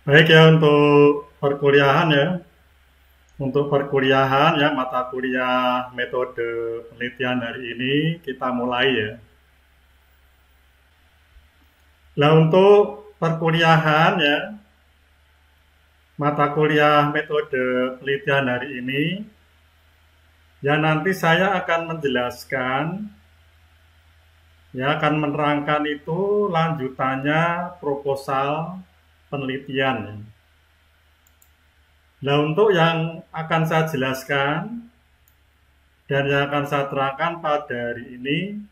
Baik ya untuk perkuliahan ya. Untuk perkuliahan ya mata kuliah metode penelitian hari ini kita mulai ya. Nah untuk perkuliahan ya mata kuliah metode penelitian hari ini ya nanti saya akan menjelaskan ya akan menerangkan itu lanjutannya proposal penelitian ya. Nah, untuk yang akan saya jelaskan dan yang akan saya terangkan pada hari ini,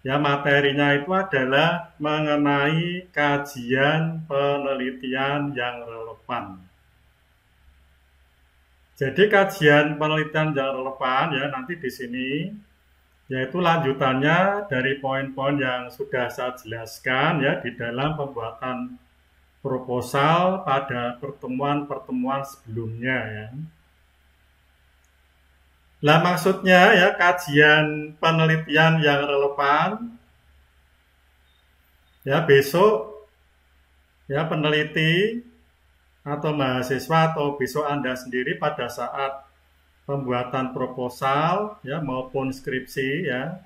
ya materinya itu adalah mengenai kajian penelitian yang relevan. Jadi kajian penelitian yang relevan ya nanti di sini, yaitu lanjutannya dari poin-poin yang sudah saya jelaskan ya di dalam pembuatan proposal pada pertemuan-pertemuan sebelumnya ya. Nah maksudnya ya kajian penelitian yang relevan ya besok ya peneliti atau mahasiswa atau besok Anda sendiri pada saat pembuatan proposal ya maupun skripsi ya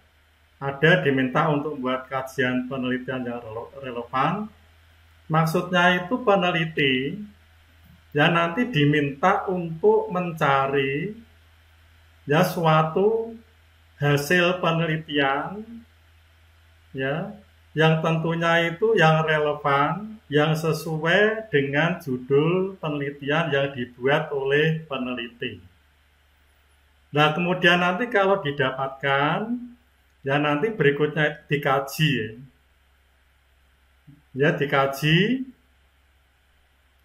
ada diminta untuk membuat kajian penelitian yang relevan. Maksudnya itu peneliti ya nanti diminta untuk mencari ya suatu hasil penelitian ya yang tentunya itu yang relevan, yang sesuai dengan judul penelitian yang dibuat oleh peneliti. Nah, kemudian nanti kalau didapatkan ya nanti berikutnya dikaji ya dikaji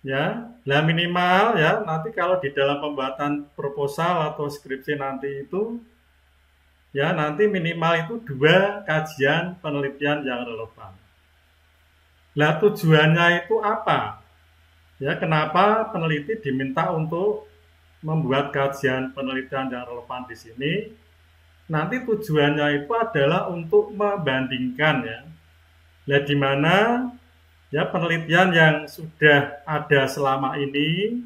ya. Nah, minimal ya nanti kalau di dalam pembuatan proposal atau skripsi nanti itu ya nanti minimal itu 2 kajian penelitian yang relevan. Nah, tujuannya itu apa? Ya, kenapa peneliti diminta untuk membuat kajian penelitian yang relevan di sini? Nanti tujuannya itu adalah untuk membandingkan ya. Nah, di mana ya penelitian yang sudah ada selama ini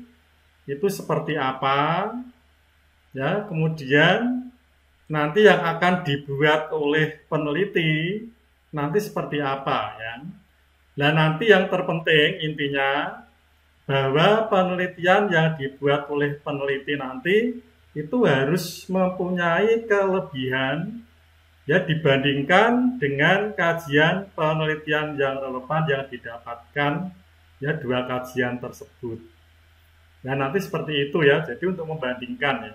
itu seperti apa? Ya, kemudian nanti yang akan dibuat oleh peneliti nanti seperti apa ya. Nah, nanti yang terpenting intinya bahwa penelitian yang dibuat oleh peneliti nanti itu harus mempunyai kelebihan ya dibandingkan dengan kajian penelitian yang relevan yang didapatkan ya 2 kajian tersebut. Nah, nanti seperti itu ya. Jadi untuk membandingkan ya.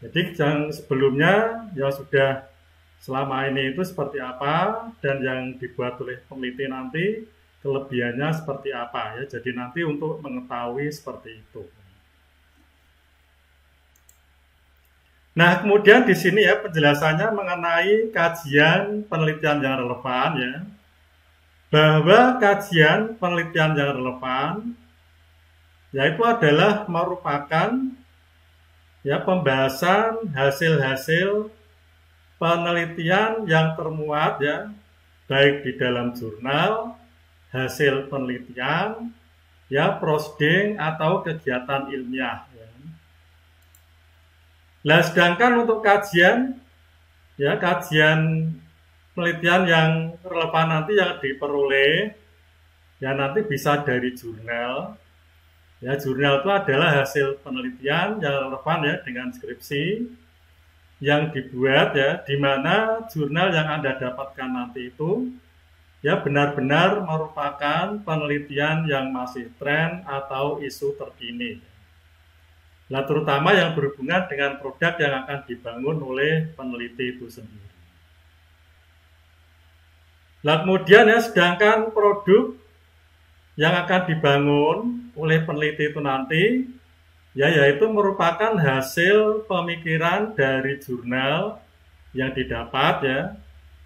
Jadi yang sebelumnya yang sudah selama ini itu seperti apa dan yang dibuat oleh peneliti nanti kelebihannya seperti apa ya. Jadi nanti untuk mengetahui seperti itu. Nah, kemudian di sini ya penjelasannya mengenai kajian penelitian yang relevan ya. Bahwa kajian penelitian yang relevan yaitu adalah merupakan ya pembahasan hasil-hasil penelitian yang termuat ya baik di dalam jurnal, hasil penelitian, ya proseding atau kegiatan ilmiah ya. Nah, sedangkan untuk kajian ya kajian penelitian yang relevan nanti yang diperoleh ya nanti bisa dari jurnal. Ya, jurnal itu adalah hasil penelitian yang relevan ya dengan skripsi yang dibuat ya, di mana jurnal yang Anda dapatkan nanti itu ya benar-benar merupakan penelitian yang masih tren atau isu terkini. Nah, terutama yang berhubungan dengan produk yang akan dibangun oleh peneliti itu sendiri. Nah, kemudian ya sedangkan produk yang akan dibangun oleh peneliti itu nanti ya yaitu merupakan hasil pemikiran dari jurnal yang didapat ya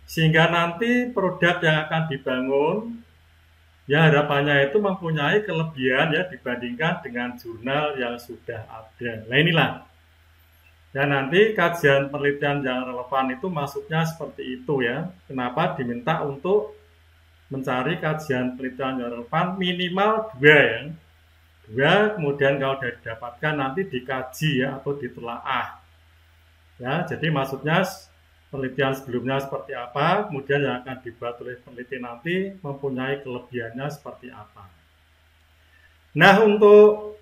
sehingga nanti produk yang akan dibangun ya harapannya itu mempunyai kelebihan ya dibandingkan dengan jurnal yang sudah ada. Nah, inilah ya nanti kajian penelitian yang relevan itu maksudnya seperti itu ya. Kenapa diminta untuk mencari kajian penelitian yang relevan minimal 2 ya. 2, kemudian kalau sudah didapatkan nanti dikaji ya atau ditelaah. Ya, jadi maksudnya penelitian sebelumnya seperti apa, kemudian yang akan dibuat oleh peneliti nanti mempunyai kelebihannya seperti apa. Nah, untuk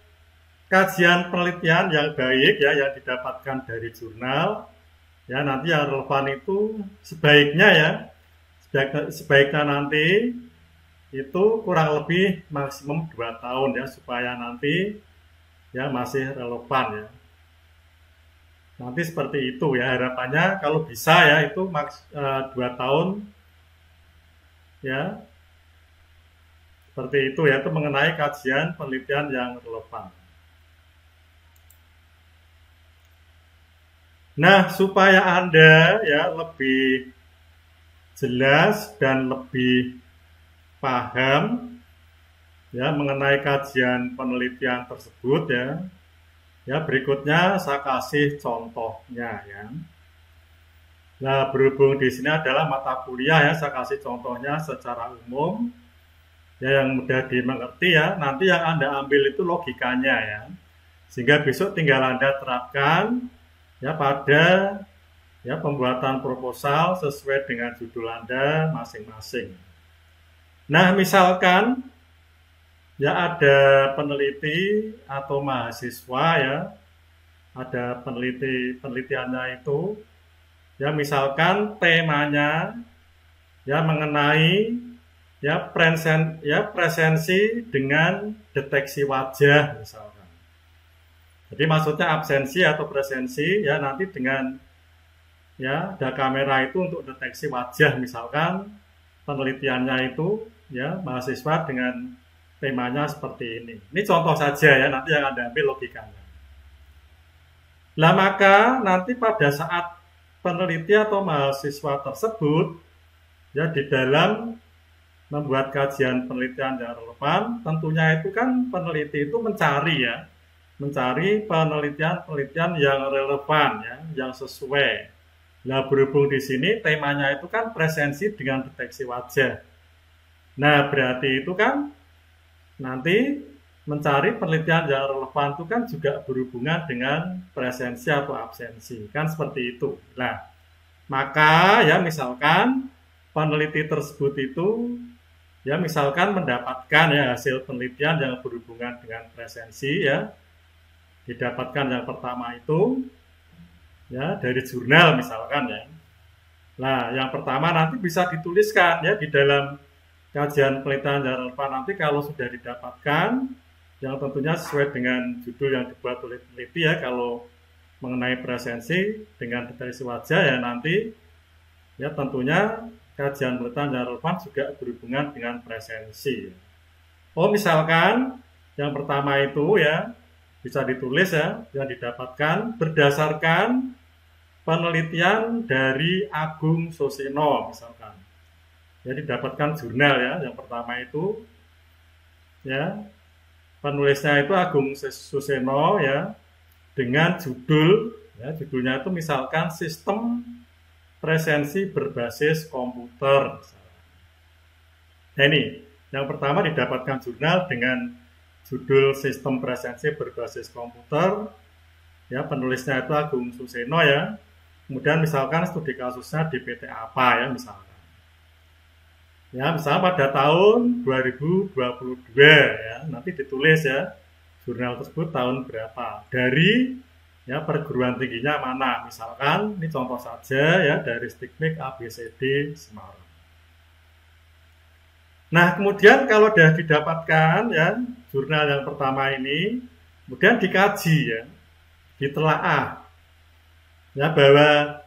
kajian penelitian yang baik ya yang didapatkan dari jurnal ya nanti yang relevan itu sebaiknya nanti itu kurang lebih maksimum 2 tahun ya supaya nanti ya masih relevan ya. Nanti seperti itu ya harapannya kalau bisa ya itu 2 tahun ya. Seperti itu ya, itu mengenai kajian penelitian yang relevan. Nah, supaya Anda ya lebih jelas dan lebih paham ya mengenai kajian penelitian tersebut ya. Ya, berikutnya saya kasih contohnya ya. Nah, berhubung di sini adalah mata kuliah ya, saya kasih contohnya secara umum. Ya, yang mudah dimengerti ya, nanti yang Anda ambil itu logikanya ya. Sehingga besok tinggal Anda terapkan ya pada ya pembuatan proposal sesuai dengan judul Anda masing-masing. Nah, misalkan ya ada peneliti atau mahasiswa ya, ada penelitiannya itu ya misalkan temanya ya mengenai ya presensi dengan deteksi wajah misalkan. Jadi maksudnya absensi atau presensi ya nanti dengan ya ada kamera itu untuk deteksi wajah misalkan penelitiannya itu ya mahasiswa dengan temanya seperti ini. Ini contoh saja ya nanti yang Anda ambil logikanya. Lah maka nanti pada saat peneliti atau mahasiswa tersebut ya di dalam membuat kajian penelitian yang relevan, tentunya itu kan peneliti itu mencari penelitian yang relevan ya, yang sesuai. Nah, berhubung di sini temanya itu kan presensi dengan deteksi wajah. Nah, berarti itu kan nanti mencari penelitian yang relevan itu kan juga berhubungan dengan presensi atau absensi, kan seperti itu. Nah, maka ya misalkan peneliti tersebut itu ya misalkan mendapatkan ya hasil penelitian yang berhubungan dengan presensi ya didapatkan yang pertama itu ya dari jurnal misalkan ya. Nah, yang pertama nanti bisa dituliskan ya di dalam kajian penelitian yang relevan nanti kalau sudah didapatkan yang tentunya sesuai dengan judul yang dibuat oleh peneliti ya kalau mengenai presensi dengan deteksi wajah ya nanti ya tentunya kajian penelitian yang relevan juga berhubungan dengan presensi. Oh, misalkan yang pertama itu ya bisa ditulis ya yang didapatkan berdasarkan penelitian dari Agung Suseno misalkan. Ya didapatkan jurnal ya yang pertama itu ya penulisnya itu Agung Suseno ya dengan judul ya judulnya itu misalkan sistem presensi berbasis komputer. Nah ini, yang pertama didapatkan jurnal dengan judul sistem presensi berbasis komputer, ya penulisnya itu Agung Suseno ya. Kemudian misalkan studi kasusnya di PT apa ya misalkan. Ya misalnya pada tahun 2022 ya, nanti ditulis ya jurnal tersebut tahun berapa dari ya perguruan tingginya mana misalkan ini contoh saja ya dari Stikmik ABCD Semarang. Nah kemudian kalau sudah didapatkan ya jurnal yang pertama ini kemudian dikaji ya ditelaah ya bahwa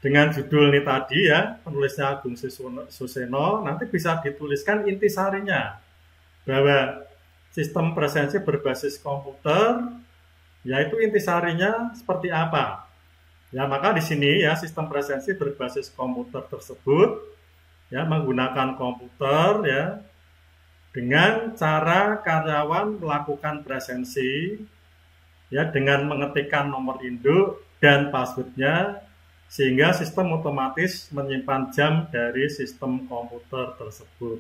dengan judul ini tadi ya penulisnya Agung Suseno nanti bisa dituliskan intisarinya bahwa sistem presensi berbasis komputer yaitu intisarinya seperti apa. Ya, maka di sini ya sistem presensi berbasis komputer tersebut ya menggunakan komputer ya dengan cara karyawan melakukan presensi ya dengan mengetikkan nomor induk dan passwordnya sehingga sistem otomatis menyimpan jam dari sistem komputer tersebut.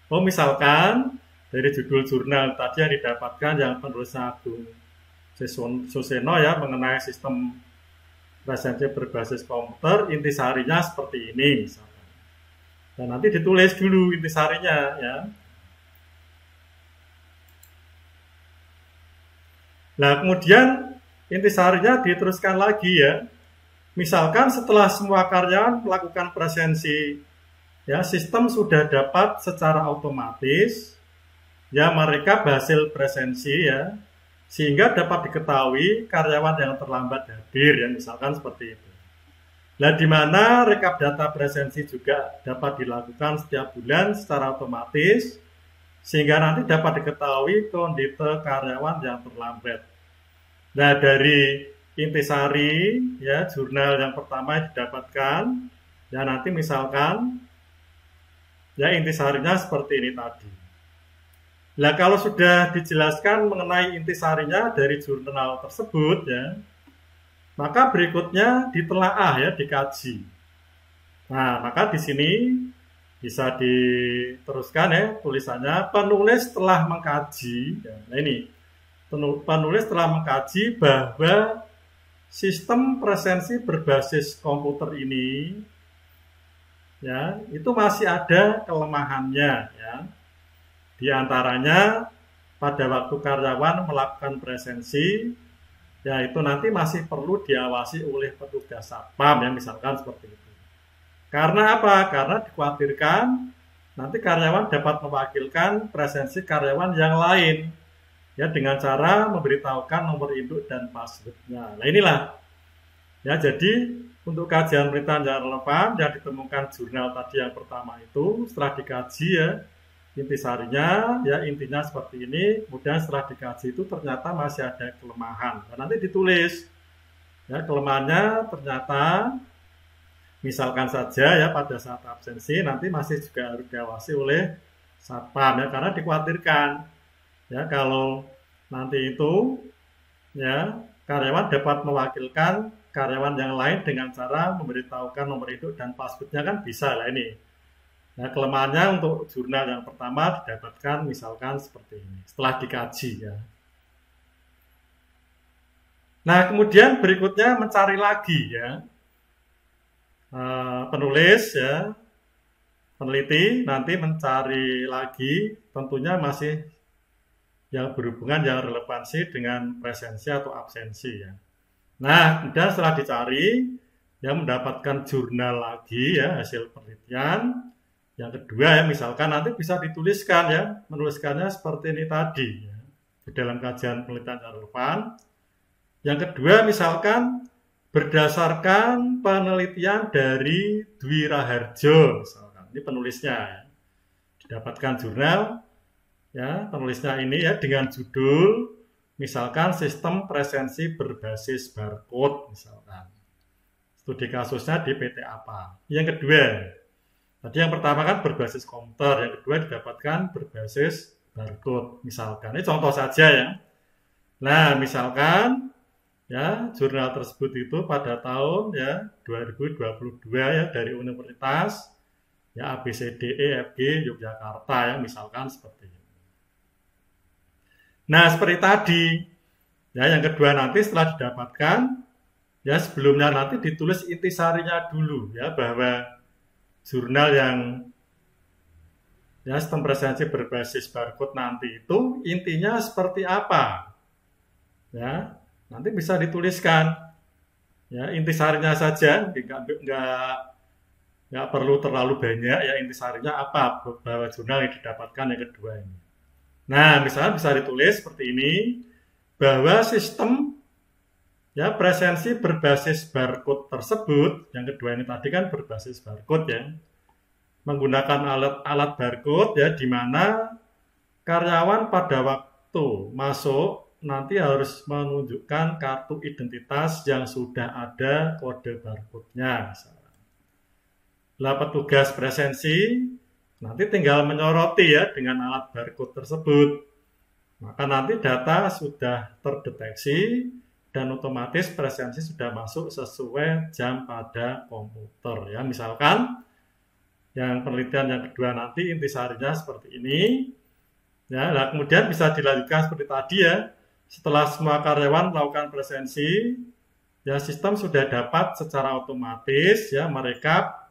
Oh, misalkan dari judul jurnal tadi yang didapatkan yang penulisnya Agung Suseno ya mengenai sistem presensi berbasis komputer, intisarinya seperti ini misalkan. Dan nanti ditulis dulu intisarinya ya. Nah, kemudian intisarinya diteruskan lagi ya. Misalkan setelah semua karyawan melakukan presensi, ya sistem sudah dapat secara otomatis, ya mereka berhasil presensi ya, sehingga dapat diketahui karyawan yang terlambat hadir ya, misalkan seperti itu. Nah, di mana rekap data presensi juga dapat dilakukan setiap bulan secara otomatis, sehingga nanti dapat diketahui kondisi karyawan yang terlambat. Nah, dari intisari ya jurnal yang pertama didapatkan ya nanti misalkan ya intisarinya seperti ini tadi. Nah, kalau sudah dijelaskan mengenai intisarinya dari jurnal tersebut ya, maka berikutnya ditelaah ya, dikaji. Nah, maka di sini bisa diteruskan ya tulisannya, penulis telah mengkaji ya, nah ini penulis telah mengkaji bahwa sistem presensi berbasis komputer ini ya itu masih ada kelemahannya ya. Di antaranya pada waktu karyawan melakukan presensi ya itu nanti masih perlu diawasi oleh petugas satpam ya misalkan seperti itu. Karena apa? Karena dikhawatirkan nanti karyawan dapat mewakilkan presensi karyawan yang lain ya dengan cara memberitahukan nomor induk dan passwordnya. Nah inilah ya, jadi untuk kajian pemerintahan yang relevan yang ditemukan jurnal tadi yang pertama itu setelah dikaji ya intisarinya ya intinya seperti ini, kemudian setelah dikaji itu ternyata masih ada kelemahan. Nah, nanti ditulis ya kelemahannya ternyata misalkan saja ya pada saat absensi nanti masih juga harus diawasi oleh satpam ya karena dikhawatirkan ya kalau nanti itu ya karyawan dapat mewakilkan karyawan yang lain dengan cara memberitahukan nomor induk dan passwordnya kan bisa lah ini. Nah, kelemahannya untuk jurnal yang pertama didapatkan misalkan seperti ini setelah dikaji ya. Nah, kemudian berikutnya mencari lagi ya. Penulis ya, peneliti nanti mencari lagi tentunya masih yang berhubungan yang relevansi dengan presensi atau absensi ya. Nah, kemudian setelah dicari, yang mendapatkan jurnal lagi ya hasil penelitian. Yang kedua ya, misalkan nanti bisa dituliskan ya, menuliskannya seperti ini tadi ya, di dalam kajian penelitian yang relevan. Yang kedua misalkan berdasarkan penelitian dari Dwi Raharjo, misalkan ini penulisnya ya, didapatkan jurnal. Ya, penulisnya ini ya dengan judul misalkan sistem presensi berbasis barcode misalkan. Studi kasusnya di PT apa. Yang kedua, tadi yang pertama kan berbasis komputer, yang kedua didapatkan berbasis barcode misalkan. Ini contoh saja ya. Nah, misalkan ya jurnal tersebut itu pada tahun ya 2022 ya dari Universitas ya ABCDEFG Yogyakarta ya misalkan seperti itu. Nah, seperti tadi, ya yang kedua nanti setelah didapatkan, ya sebelumnya nanti ditulis intisarinya dulu, ya bahwa jurnal yang ya sistem presensi berbasis barcode nanti itu intinya seperti apa, ya nanti bisa dituliskan, ya intisarinya saja, nggak perlu terlalu banyak, ya intisarinya apa bahwa jurnal yang didapatkan yang kedua ini. Nah, misalnya bisa ditulis seperti ini, bahwa sistem ya presensi berbasis barcode tersebut, yang kedua ini tadi kan berbasis barcode ya, menggunakan alat barcode ya, di mana karyawan pada waktu masuk nanti harus menunjukkan kartu identitas yang sudah ada kode barcode-nya. Lah petugas presensi nanti tinggal menyoroti ya dengan alat barcode tersebut. Maka nanti data sudah terdeteksi dan otomatis presensi sudah masuk sesuai jam pada komputer ya. Misalkan yang penelitian yang kedua nanti intisarinya seperti ini ya. Nah, kemudian bisa dilanjutkan seperti tadi ya. Setelah semua karyawan melakukan presensi ya, sistem sudah dapat secara otomatis ya merekap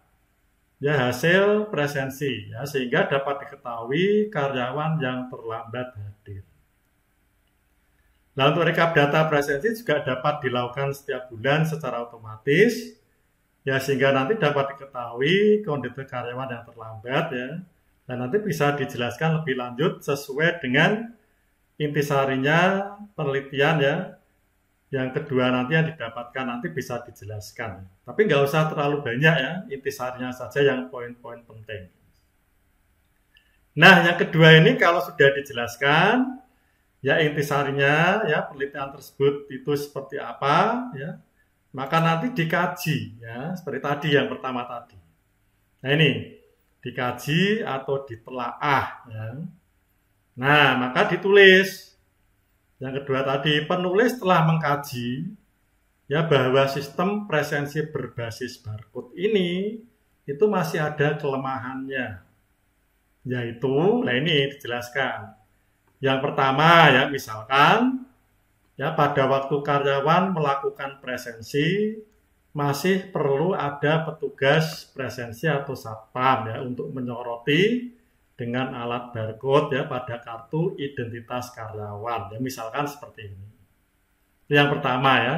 ya hasil presensi ya, sehingga dapat diketahui karyawan yang terlambat hadir. Nah, untuk rekap data presensi juga dapat dilakukan setiap bulan secara otomatis ya, sehingga nanti dapat diketahui kondisi karyawan yang terlambat ya, dan nanti bisa dijelaskan lebih lanjut sesuai dengan intisarinya penelitian ya. Yang kedua nanti yang didapatkan nanti bisa dijelaskan. Tapi nggak usah terlalu banyak ya, intisarinya saja yang poin-poin penting. Nah, yang kedua ini kalau sudah dijelaskan, ya intisarinya ya penelitian tersebut itu seperti apa ya, maka nanti dikaji ya, seperti tadi yang pertama tadi. Nah ini, dikaji atau ditelaah ya. Nah, maka ditulis. Yang kedua tadi, penulis telah mengkaji ya bahwa sistem presensi berbasis barcode ini itu masih ada kelemahannya. Yaitu, nah ini dijelaskan. Yang pertama ya, misalkan ya pada waktu karyawan melakukan presensi masih perlu ada petugas presensi atau satpam ya untuk menyoroti dengan alat barcode ya pada kartu identitas karyawan ya, misalkan seperti ini. Itu yang pertama ya.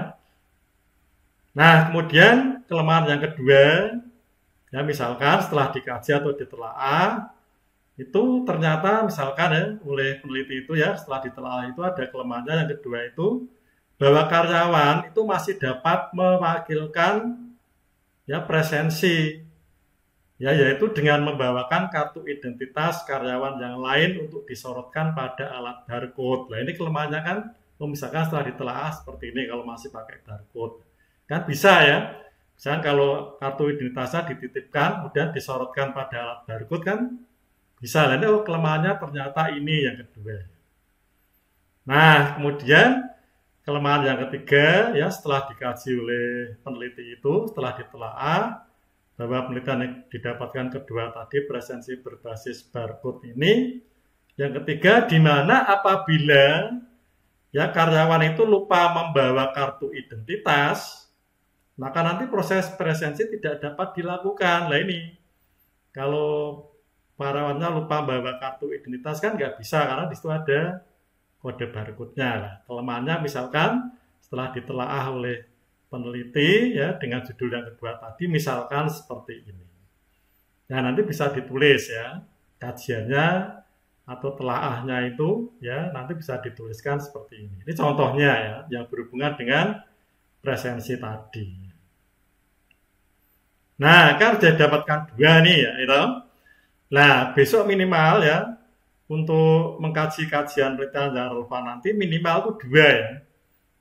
Nah, kemudian kelemahan yang kedua ya, misalkan setelah dikaji atau ditelaah itu ternyata misalkan ya oleh peneliti itu ya, setelah ditelaah itu ada kelemahannya. Yang kedua itu bahwa karyawan itu masih dapat mewakilkan ya presensi ya, yaitu dengan membawakan kartu identitas karyawan yang lain untuk disorotkan pada alat barcode. Nah ini kelemahannya kan, misalkan setelah ditelaah seperti ini kalau masih pakai barcode. Kan bisa ya, misalkan kalau kartu identitasnya dititipkan, kemudian disorotkan pada alat barcode kan bisa. Nah ini kelemahannya ternyata ini yang kedua. Nah kemudian kelemahan yang ketiga ya, setelah dikaji oleh peneliti itu, setelah ditelaah, bahwa penelitian yang didapatkan kedua tadi presensi berbasis barcode ini. Yang ketiga, di mana apabila ya karyawan itu lupa membawa kartu identitas, maka nanti proses presensi tidak dapat dilakukan. Nah ini, kalau karyawannya lupa membawa kartu identitas kan nggak bisa, karena di situ ada kode barcode-nya. Nah, kelemahannya misalkan setelah ditelaah oleh peneliti ya dengan judul yang kedua tadi misalkan seperti ini. Nah, nanti bisa ditulis ya kajiannya atau telaahnya itu ya, nanti bisa dituliskan seperti ini. Ini contohnya ya yang berhubungan dengan presensi tadi. Nah, kan sudah dapatkan dua nih ya itu. Nah, besok minimal ya untuk mengkaji kajian penelitian yang relevan nanti minimal itu dua ya.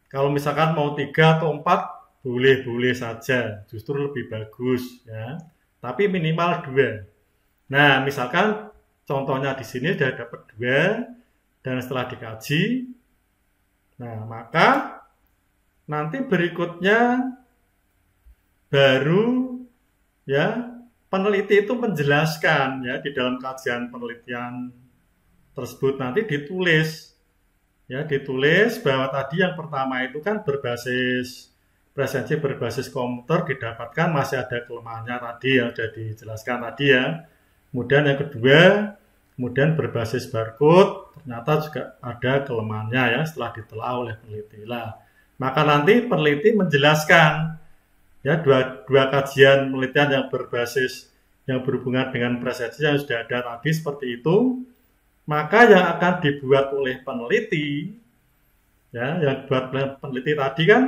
Kalau misalkan mau 3 atau 4 boleh-boleh saja, justru lebih bagus ya. Tapi minimal 2. Nah, misalkan contohnya di sini sudah dapat 2 dan setelah dikaji, nah maka nanti berikutnya baru ya peneliti itu menjelaskan ya di dalam kajian penelitian tersebut nanti ditulis ya, ditulis bahwa tadi yang pertama itu kan berbasis presensi berbasis komputer didapatkan masih ada kelemahannya tadi yang sudah dijelaskan tadi ya. Kemudian yang kedua, kemudian berbasis barcode ternyata juga ada kelemahannya ya setelah ditelaah oleh peneliti. Nah, maka nanti peneliti menjelaskan ya dua kajian penelitian yang berbasis yang berhubungan dengan presensi yang sudah ada tadi seperti itu. Maka yang akan dibuat oleh peneliti ya, yang dibuat oleh peneliti tadi kan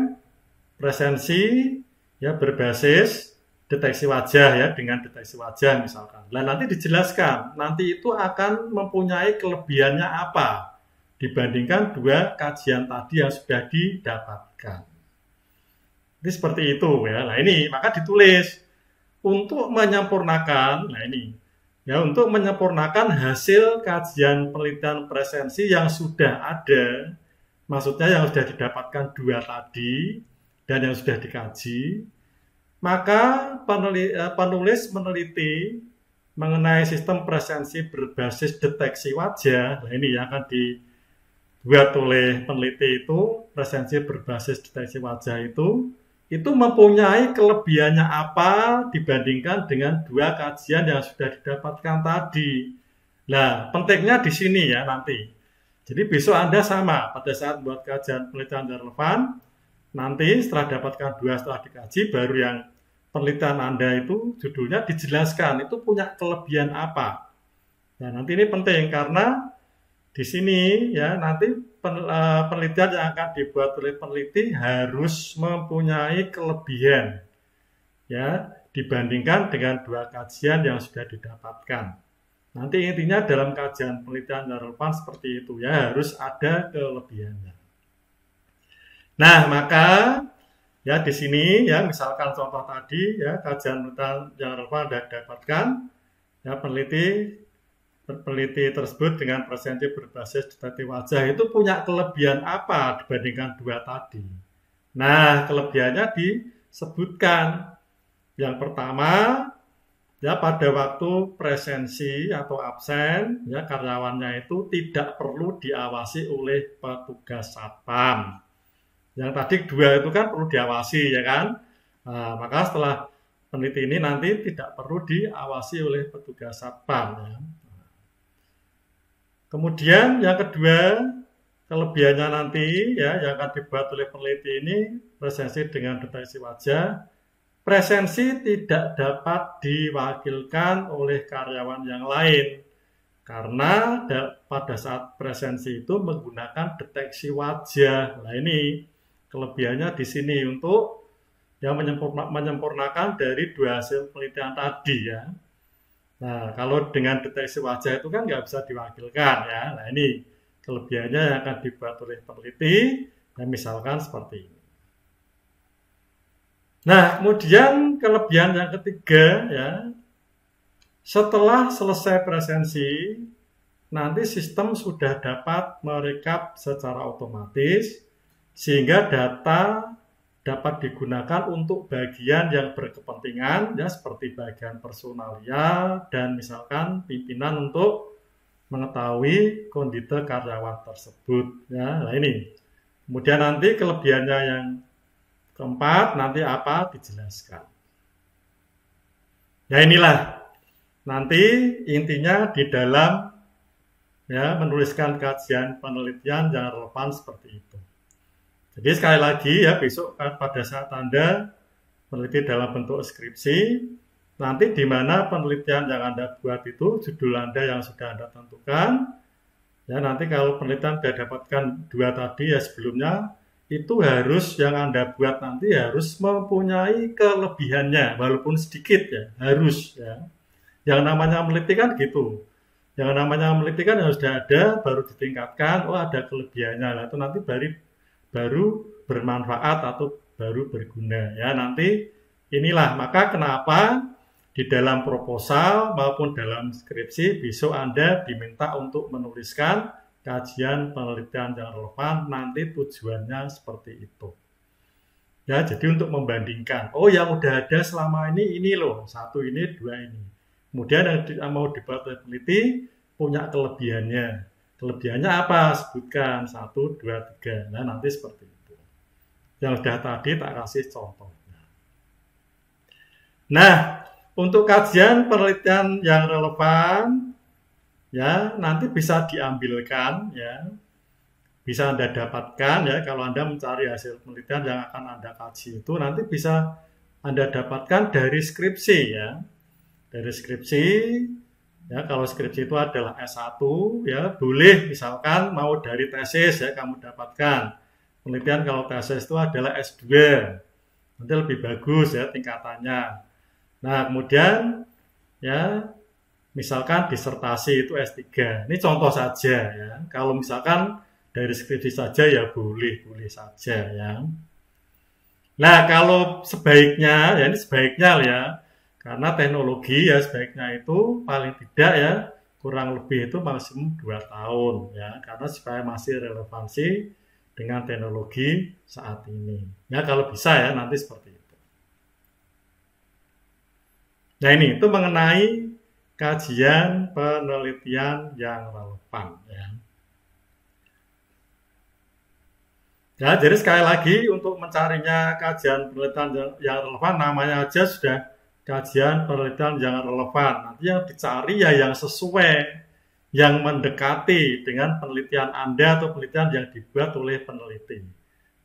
presensi ya berbasis deteksi wajah ya, dengan deteksi wajah misalkan. Nah, nanti dijelaskan, nanti itu akan mempunyai kelebihannya apa dibandingkan dua kajian tadi yang sudah didapatkan. Ini seperti itu ya. Nah, ini maka ditulis untuk menyempurnakan, nah ini ya, untuk menyempurnakan hasil kajian penelitian presensi yang sudah ada, maksudnya yang sudah didapatkan 2 tadi dan yang sudah dikaji, maka penulis meneliti mengenai sistem presensi berbasis deteksi wajah. Nah, ini yang akan dibuat oleh peneliti itu, presensi berbasis deteksi wajah itu mempunyai kelebihannya apa dibandingkan dengan 2 kajian yang sudah didapatkan tadi. Nah, pentingnya di sini ya nanti. Jadi besok Anda sama, pada saat buat kajian penelitian yang relevan, nanti setelah dapatkan 2 setelah dikaji, baru yang penelitian Anda itu judulnya dijelaskan, itu punya kelebihan apa. Nah, nanti ini penting karena di sini ya nanti penelitian yang akan dibuat oleh peneliti harus mempunyai kelebihan ya dibandingkan dengan 2 kajian yang sudah didapatkan. Nanti intinya dalam kajian penelitian yang relevan seperti itu ya, harus ada kelebihannya. Nah, maka ya di sini ya misalkan contoh tadi ya kajian penelitian yang relevan Anda dapatkan ya peneliti tersebut dengan presensi berbasis deteksi wajah itu punya kelebihan apa dibandingkan 2 tadi. Nah, kelebihannya disebutkan. Yang pertama, ya pada waktu presensi atau absen, ya karyawannya itu tidak perlu diawasi oleh petugas satpam. Yang tadi 2 itu kan perlu diawasi ya kan. Nah, maka setelah peneliti ini nanti tidak perlu diawasi oleh petugas satpam ya. Kemudian yang kedua, kelebihannya nanti ya yang akan dibuat oleh peneliti ini presensi dengan deteksi wajah. Presensi tidak dapat diwakilkan oleh karyawan yang lain karena pada saat presensi itu menggunakan deteksi wajah. Nah, ini kelebihannya di sini untuk yang menyempurnakan dari 2 hasil penelitian tadi ya. Nah, kalau dengan deteksi wajah itu kan nggak bisa diwakilkan ya. Nah, ini kelebihannya yang akan dibuat oleh peneliti, dan misalkan seperti ini. Nah, kemudian kelebihan yang ketiga ya, setelah selesai presensi, nanti sistem sudah dapat merekap secara otomatis, sehingga data dapat digunakan untuk bagian yang berkepentingan ya seperti bagian personalia dan misalkan pimpinan untuk mengetahui kondisi karyawan tersebut ya. Nah, ini. Kemudian nanti kelebihannya yang keempat nanti apa dijelaskan. Ya inilah nanti intinya di dalam ya menuliskan kajian penelitian yang relevan seperti itu. Jadi sekali lagi ya besok pada saat Anda meneliti dalam bentuk skripsi, nanti di mana penelitian yang Anda buat itu judul Anda yang sudah Anda tentukan. Ya nanti kalau penelitian sudah dapatkan 2 tadi ya sebelumnya, itu harus yang Anda buat nanti harus mempunyai kelebihannya walaupun sedikit ya, harus ya. Yang namanya meneliti kan gitu. Yang namanya meneliti kan harus sudah ada baru ditingkatkan, oh ada kelebihannya. Nah, itu nanti baru bermanfaat atau baru berguna ya. Nanti inilah maka kenapa di dalam proposal maupun dalam skripsi besok Anda diminta untuk menuliskan kajian penelitian yang relevan, nanti tujuannya seperti itu ya. Jadi untuk membandingkan, oh yang udah ada selama ini loh, 1 ini 2 ini, kemudian yang mau dibuat oleh peneliti punya kelebihannya. Kelebihannya apa? Sebutkan 1, 2, 3. Nah, nanti seperti itu. Yang sudah tadi tak kasih contohnya. Nah, untuk kajian penelitian yang relevan, ya nanti bisa diambilkan, ya bisa Anda dapatkan ya kalau Anda mencari hasil penelitian yang akan Anda kaji itu nanti bisa Anda dapatkan dari skripsi ya, dari skripsi. Ya, kalau skripsi itu adalah S1, ya boleh misalkan mau dari tesis ya kamu dapatkan. Penelitian kalau tesis itu adalah S2, nanti lebih bagus ya tingkatannya. Nah, kemudian ya misalkan disertasi itu S3. Ini contoh saja ya. Kalau misalkan dari skripsi saja ya boleh saja ya. Nah, kalau sebaiknya ya ini sebaiknya ya. Karena teknologi ya sebaiknya itu paling tidak ya kurang lebih itu maksimum 2 tahun ya, karena supaya masih relevansi dengan teknologi saat ini. Ya kalau bisa ya nanti seperti itu. Nah ini itu mengenai kajian penelitian yang relevan ya. Ya, jadi sekali lagi untuk mencarinya kajian penelitian yang relevan namanya aja sudah kajian penelitian yang relevan. Nanti yang dicari ya yang sesuai, yang mendekati dengan penelitian Anda atau penelitian yang dibuat oleh peneliti.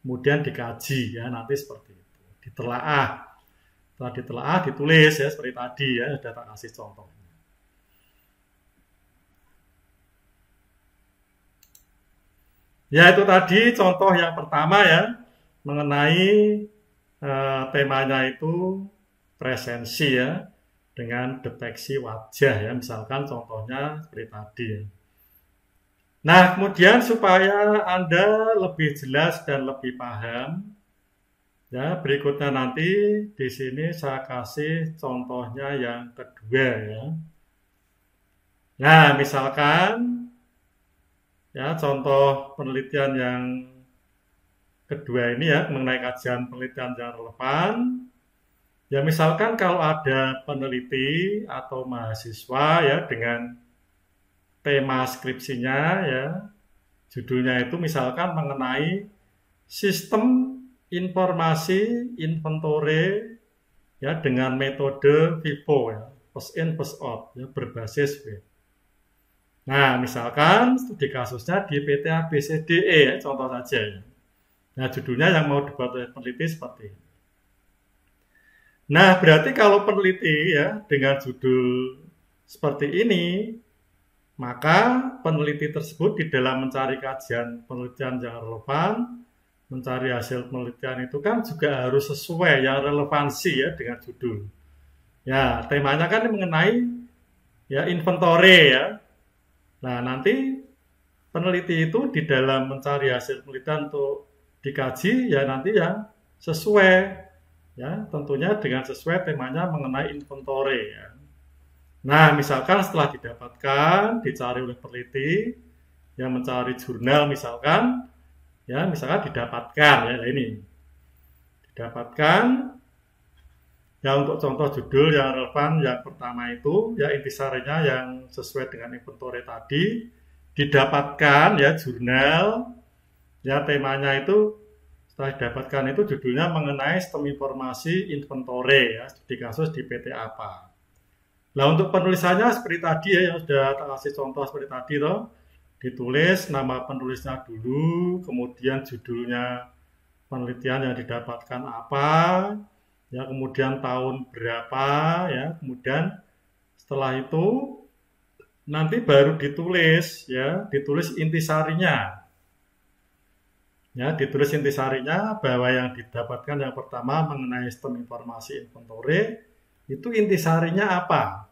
Kemudian dikaji ya nanti seperti itu. Ditelaah. Setelah ditelaah ditulis ya seperti tadi ya sudah tak kasih contoh. Ya itu tadi contoh yang pertama ya mengenai temanya itu presensi ya dengan deteksi wajah ya misalkan contohnya seperti tadi. Nah kemudian supaya Anda lebih jelas dan lebih paham ya berikutnya nanti di sini saya kasih contohnya yang kedua ya. Nah misalkan ya, contoh penelitian yang kedua ini ya, mengenai kajian penelitian yang relevan. Ya, misalkan kalau ada peneliti atau mahasiswa ya dengan tema skripsinya ya, judulnya itu misalkan mengenai sistem informasi inventory ya dengan metode FIFO ya, first in first out ya, berbasis web. Nah, misalkan studi kasusnya di PT ABCDE, ya, contoh saja. Ya. Nah, judulnya yang mau dibuat oleh peneliti seperti ini. Nah, berarti kalau peneliti ya dengan judul seperti ini, maka peneliti tersebut di dalam mencari kajian penelitian yang relevan, mencari hasil penelitian itu kan juga harus sesuai, yang relevansi ya dengan judul. Ya, temanya kan mengenai ya inventory ya. Nah, nanti peneliti itu di dalam mencari hasil penelitian untuk dikaji, ya nanti yang sesuai, ya tentunya dengan sesuai temanya mengenai inventory. Ya. Nah, misalkan setelah didapatkan, dicari oleh peneliti, yang mencari jurnal misalkan, ya misalkan didapatkan, ya ini, didapatkan. Ya untuk contoh judul yang relevan yang pertama itu ya intisarinya yang sesuai dengan inventory tadi didapatkan ya jurnal ya temanya itu setelah didapatkan itu judulnya mengenai sistem informasi inventory ya studi kasus di PT apa. Nah untuk penulisannya seperti tadi ya yang sudah tak kasih contoh seperti tadi toh ditulis nama penulisnya dulu kemudian judulnya penelitian yang didapatkan apa. Ya, kemudian tahun berapa ya, kemudian setelah itu nanti baru ditulis ya, ditulis intisarinya. Ya, ditulis intisarinya bahwa yang didapatkan yang pertama mengenai sistem informasi inventory itu intisarinya apa?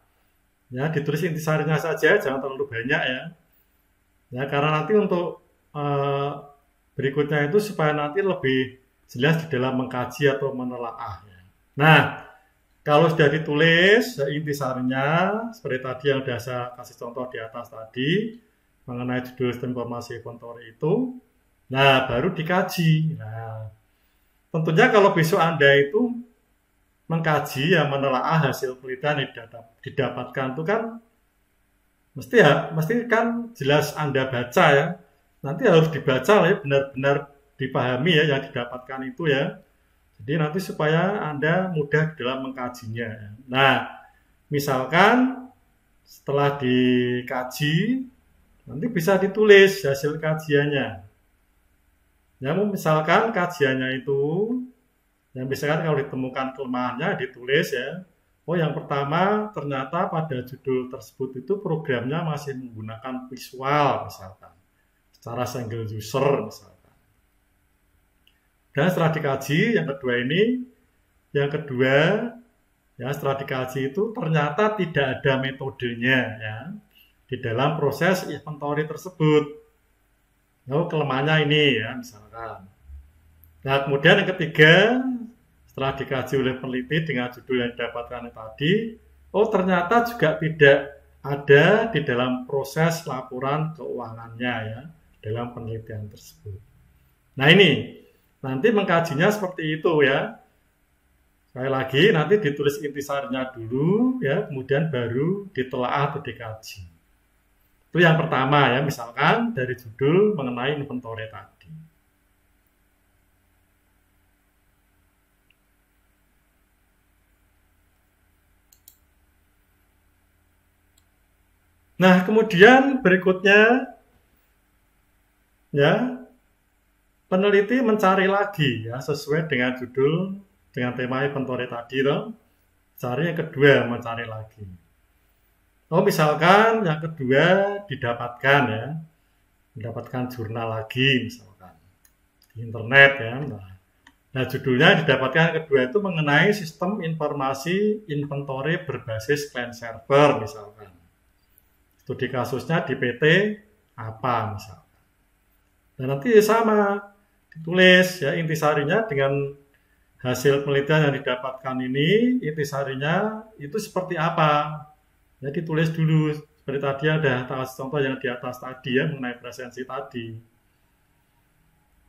Ya, ditulis intisarinya saja, jangan terlalu banyak ya. Ya, karena nanti untuk berikutnya itu supaya nanti lebih jelas di dalam mengkaji atau menelaah ya. Nah, kalau sudah ditulis intisarinya seperti tadi yang sudah saya kasih contoh di atas tadi mengenai judul sistem informasi inventory itu, nah baru dikaji. Nah, tentunya kalau besok Anda itu mengkaji ya menelaah hasil penelitian yang didapatkan itu kan mesti kan jelas Anda baca ya. Nanti harus dibaca ya benar-benar dipahami ya yang didapatkan itu ya. Jadi nanti supaya Anda mudah dalam mengkajinya. Nah, misalkan setelah dikaji, nanti bisa ditulis hasil kajiannya. Ya, misalkan kajiannya itu, yang misalkan kalau ditemukan kelemahannya ditulis ya. Oh, yang pertama ternyata pada judul tersebut itu programnya masih menggunakan visual misalkan. Secara single user misalkan. Dan setelah dikaji, yang kedua, ya setelah dikaji itu ternyata tidak ada metodenya ya di dalam proses inventory tersebut. Oh, kelemahannya ini ya misalkan. Nah kemudian yang ketiga, setelah dikaji oleh peneliti dengan judul yang didapatkan tadi, oh ternyata juga tidak ada di dalam proses laporan keuangannya ya dalam penelitian tersebut. Nah ini, nanti mengkajinya seperti itu ya. Sekali lagi, nanti ditulis intisarinya dulu, ya, kemudian baru ditelaah atau dikaji. Itu yang pertama ya, misalkan dari judul mengenai inventory tadi. Nah, kemudian berikutnya, ya, peneliti mencari lagi ya sesuai dengan judul, dengan tema inventory tadi, loh. Cari yang kedua, mencari lagi. Oh, misalkan yang kedua didapatkan ya, mendapatkan jurnal lagi misalkan di internet ya. Nah, judulnya didapatkan yang kedua itu mengenai sistem informasi inventory berbasis client server misalkan. Studi kasusnya di PT apa misalkan. Dan nanti sama ditulis ya intisarinya dengan hasil penelitian yang didapatkan ini, intisarinya itu seperti apa. Ya ditulis dulu seperti tadi ada contoh yang di atas tadi ya mengenai presensi tadi.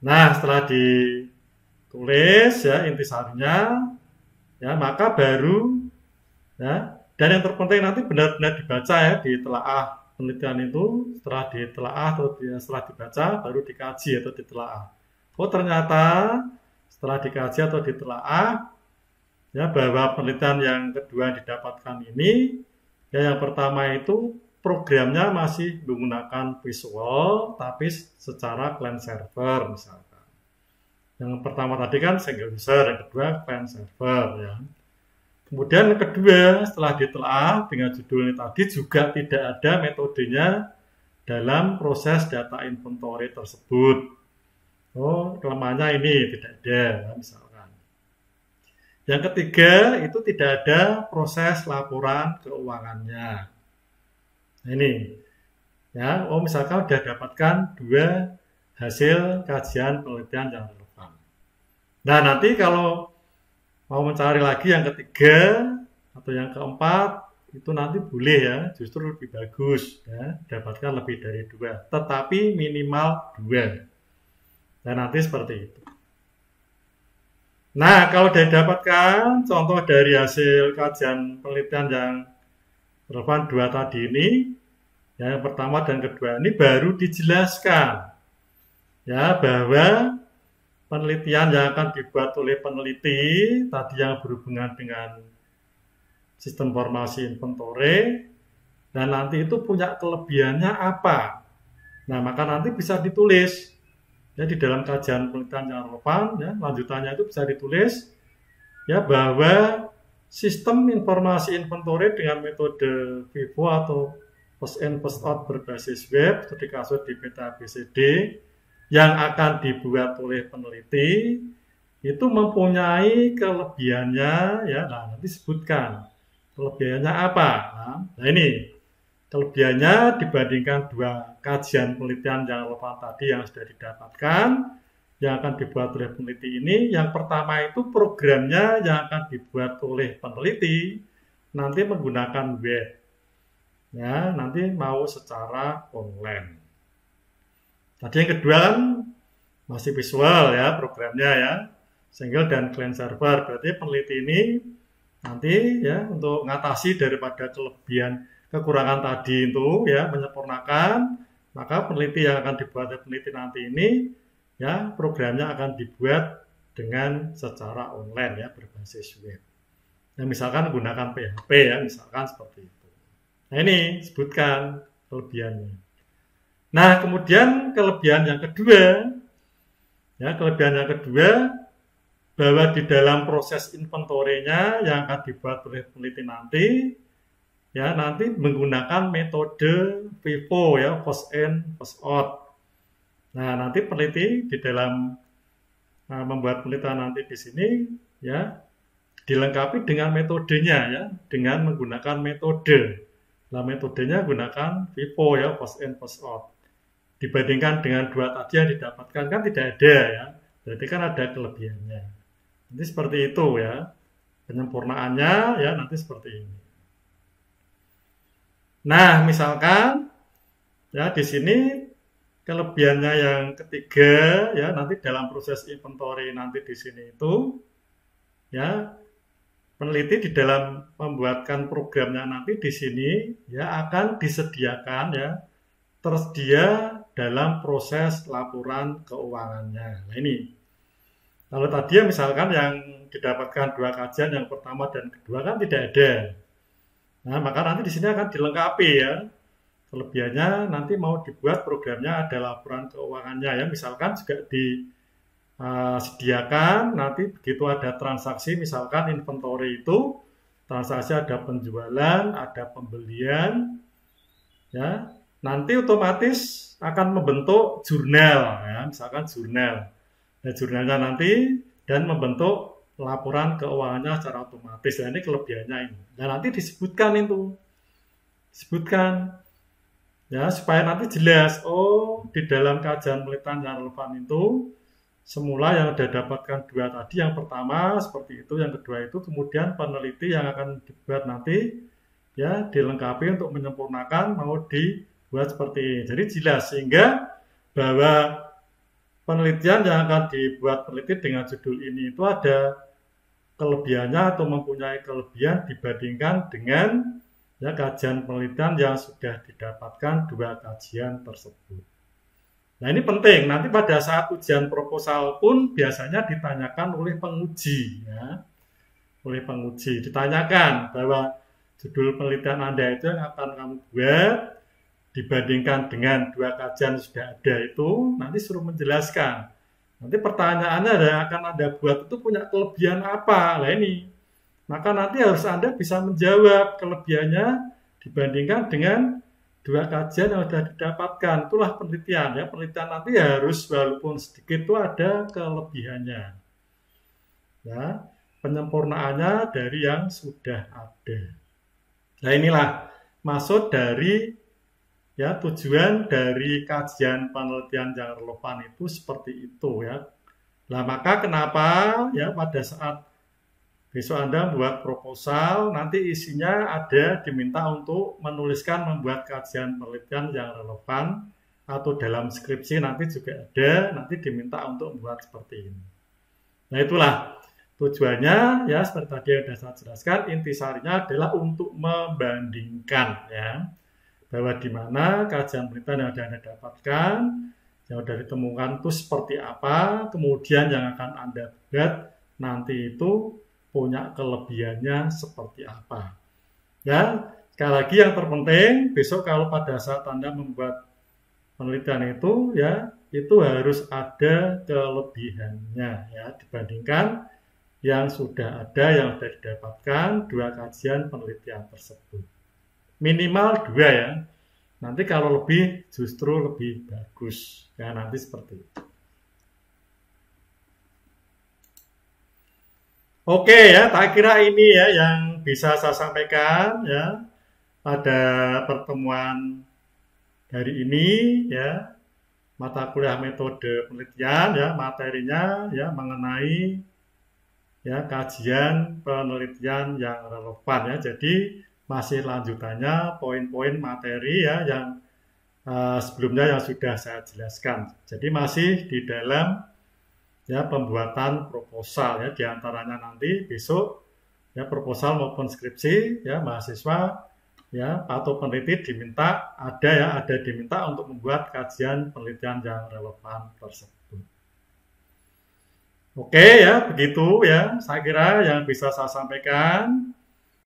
Nah, setelah ditulis ya intisarinya ya maka baru ya, dan yang terpenting nanti benar-benar dibaca ya, ditelaah penelitian itu, setelah ditelaah atau setelah dibaca baru dikaji atau ditelaah. Oh, ternyata setelah dikaji atau ditelaah ya bahwa penelitian yang kedua didapatkan ini ya yang pertama itu programnya masih menggunakan visual tapi secara client server misalkan. Yang pertama tadi kan single user, yang kedua client server ya. Kemudian yang kedua setelah ditelaah dengan judul ini tadi juga tidak ada metodenya dalam proses data inventory tersebut. Oh, kelemahannya ini tidak ada ya, misalkan. Yang ketiga itu tidak ada proses laporan keuangannya. Nah, ini ya, oh misalkan sudah dapatkan dua hasil kajian penelitian yang relevan. Nah, nanti kalau mau mencari lagi yang ketiga atau yang keempat itu nanti boleh ya, justru lebih bagus ya, dapatkan lebih dari dua, tetapi minimal dua. Dan nanti seperti itu. Nah, kalau sudah didapatkan contoh dari hasil kajian penelitian yang relevan dua tadi ini, ya, yang pertama dan kedua ini baru dijelaskan ya bahwa penelitian yang akan dibuat oleh peneliti tadi yang berhubungan dengan sistem informasi inventory dan nanti itu punya kelebihannya apa. Nah, maka nanti bisa ditulis ya di dalam kajian penelitian yang relevan ya, lanjutannya itu bisa ditulis ya bahwa sistem informasi inventory dengan metode FIFO atau post in post out berbasis web seperti kasus di PT ABCD yang akan dibuat oleh peneliti itu mempunyai kelebihannya ya. Nah, nanti sebutkan kelebihannya apa. Nah, ini kelebihannya dibandingkan dua kajian penelitian yang relevan tadi yang sudah didapatkan yang akan dibuat oleh peneliti ini. Yang pertama itu programnya yang akan dibuat oleh peneliti nanti menggunakan web. Ya, nanti mau secara online. Tadi yang kedua kan masih visual ya programnya ya, single dan client server. Berarti peneliti ini nanti ya untuk mengatasi daripada kekurangan tadi itu ya menyempurnakan, maka peneliti yang akan dibuat oleh peneliti nanti ini ya programnya akan dibuat dengan secara online ya berbasis web. Ya misalkan menggunakan PHP ya misalkan seperti itu. Nah ini sebutkan kelebihannya. Nah kemudian kelebihan yang kedua bahwa di dalam proses inventory-nya yang akan dibuat oleh peneliti nanti ya nanti menggunakan metode FIFO ya post in post out. Nah nanti peneliti di dalam membuat penelitian nanti di sini ya dilengkapi dengan metodenya ya dengan menggunakan metode. Nah metodenya gunakan FIFO ya post in post out. Dibandingkan dengan dua tadi yang didapatkan kan tidak ada ya. Berarti kan ada kelebihannya. Nanti seperti itu ya. Penyempurnaannya ya nanti seperti ini. Nah, misalkan ya di sini kelebihannya yang ketiga ya, nanti dalam proses inventory nanti di sini itu ya, peneliti di dalam membuatkan programnya nanti di sini ya akan disediakan ya, tersedia dalam proses laporan keuangannya. Nah ini, kalau tadi ya misalkan yang didapatkan 2 kajian, yang pertama dan kedua kan tidak ada. Nah maka nanti di sini akan dilengkapi ya. Kelebihannya nanti mau dibuat programnya ada laporan keuangannya ya. Misalkan juga disediakan nanti begitu ada transaksi, misalkan inventory itu transaksi ada penjualan, ada pembelian ya. Nanti otomatis akan membentuk jurnal ya, misalkan jurnal. Nah, jurnalnya nanti dan membentuk laporan keuangannya secara otomatis. Nah, ini kelebihannya ini. Nah, nanti disebutkan itu. Disebutkan ya supaya nanti jelas, oh di dalam kajian penelitian yang relevan itu semula yang sudah dapatkan 2 tadi, yang pertama seperti itu, yang kedua itu, kemudian peneliti yang akan dibuat nanti ya dilengkapi untuk menyempurnakan mau dibuat seperti ini. Jadi jelas sehingga bahwa penelitian yang akan dibuat peneliti dengan judul ini itu ada kelebihannya atau mempunyai kelebihan dibandingkan dengan ya kajian penelitian yang sudah didapatkan 2 kajian tersebut. Nah ini penting, nanti pada saat ujian proposal pun biasanya ditanyakan oleh penguji ya. Oleh penguji ditanyakan bahwa judul penelitian Anda itu yang akan kamu buat dibandingkan dengan 2 kajian sudah ada itu, nanti suruh menjelaskan. Nanti pertanyaannya yang akan Anda buat itu punya kelebihan apa? Nah ini, maka nanti harus Anda bisa menjawab kelebihannya dibandingkan dengan 2 kajian yang sudah didapatkan. Itulah penelitian ya. Penelitian nanti harus walaupun sedikit itu ada kelebihannya. Ya, penyempurnaannya dari yang sudah ada. Nah inilah maksud dari ya tujuan dari kajian penelitian yang relevan itu seperti itu ya. Nah maka kenapa ya pada saat besok Anda membuat proposal, nanti isinya ada diminta untuk menuliskan membuat kajian penelitian yang relevan, atau dalam skripsi nanti juga ada, nanti diminta untuk membuat seperti ini. Nah itulah tujuannya ya, seperti tadi yang sudah saya jelaskan, intisarinya adalah untuk membandingkan ya, bahwa di mana kajian penelitian yang Anda dapatkan, yang sudah ditemukan itu seperti apa, kemudian yang akan Anda buat nanti itu punya kelebihannya seperti apa. Ya, sekali lagi yang terpenting besok kalau pada saat Anda membuat penelitian itu ya, itu harus ada kelebihannya ya dibandingkan yang sudah ada, yang sudah didapatkan 2 kajian penelitian tersebut. Minimal 2 ya. Nanti kalau lebih justru lebih bagus. Ya, nanti seperti itu. Oke ya, tak kira ini ya yang bisa saya sampaikan ya pada pertemuan hari ini ya, mata kuliah metode penelitian ya, materinya ya mengenai ya kajian penelitian yang relevan ya. Jadi masih lanjutannya poin-poin materi ya yang sebelumnya yang sudah saya jelaskan. Jadi masih di dalam ya pembuatan proposal ya, diantaranya nanti besok ya proposal maupun skripsi ya mahasiswa ya atau peneliti diminta ada diminta untuk membuat kajian penelitian yang relevan tersebut. Oke ya, begitu ya saya kira yang bisa saya sampaikan.